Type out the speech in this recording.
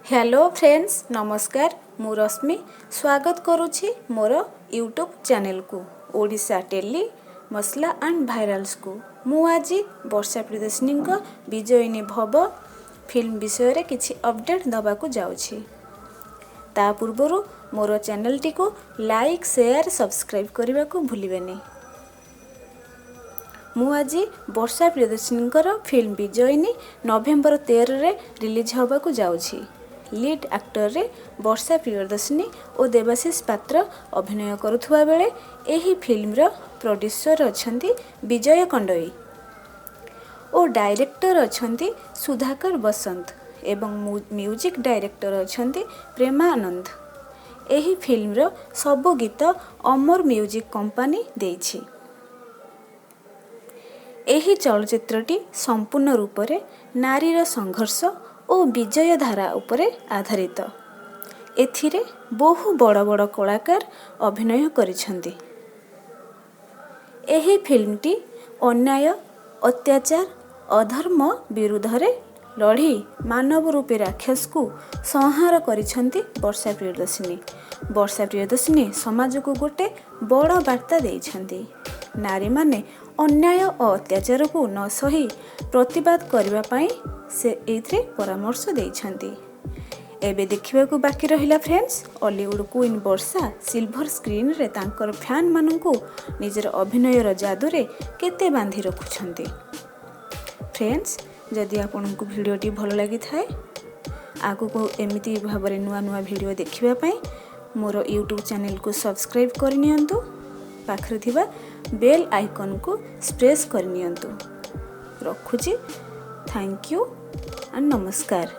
Hello friends नमस्कार मु रश्मि स्वागत करुछि मोर यूट्यूब चैनल को ओडिशा टेली मसला एंड भाइराल्स को मु आज वर्षा प्रियदर्शिनी विजयिनी भव फिल्म विषय रे किछि अपडेट दबा को जाउछि। ता पूर्वरु मोर चैनल टी को लाइक शेयर सब्सक्राइब करबा को भूलिबेनी। मु आज वर्षा प्रियदर्शिनी फिल्म विजयिनी नवेम्बर 13 रे रिलीज होबा को जाउछि। लीड एक्टर रे वर्षा प्रियदर्शिनी और देवाशीष पात्र अभिनय करुथुवा बेले एही फिल्म रो प्रोड्यूसर अछंती विजय कंडई और डायरेक्टर अछंती सुधाकर बसंत एवं म्यूजिक डायरेक्टर अछंती प्रेमानंद। एही फिल्म रो सब गीत अमर म्यूजिक कंपनी देइछि। एही चलचित्रटी संपूर्ण रूप रे नारीर संघर्ष और विजय धारा उपरे आधारित। एथिरे बहु बड़ बड़ कलाकार अभिनय करिसेंती। एही फिल्मटी अन्याय अत्याचार अधर्म विरुद्ध रे लड़ी मानव रूपी राक्षस को संहार करिसेंती वर्षा प्रियदर्शिनी। वर्षा प्रियदर्शिनी समाज को गोटे बड़ वार्ता देइसेंती। नारी माने अन्याय और अत्याचार को न सही प्रतिवाद करबा पई से एथरे परामर्श देइछंती। एबे देखिबा को बाकी रहिला फ्रेंड्स हॉलीवुड क्वीन वर्षा सिल्वर स्क्रीन रे तांकर फैन माननकु निजर अभिनय रो जादू रे केते बांधी रखुछंती। फ्रेंड्स जदि आपनकु वीडियोटी भलो लागि थाए आगु को एमिति भाबरे नुवा नुवा वीडियो देखिबा पई मोर यूट्यूब चैनल को सब्सक्राइब करनियंतु। पाखरे थिबा बेल आइकन को प्रेस करनियंतु। रखुची। थैंक यू एंड नमस्कार।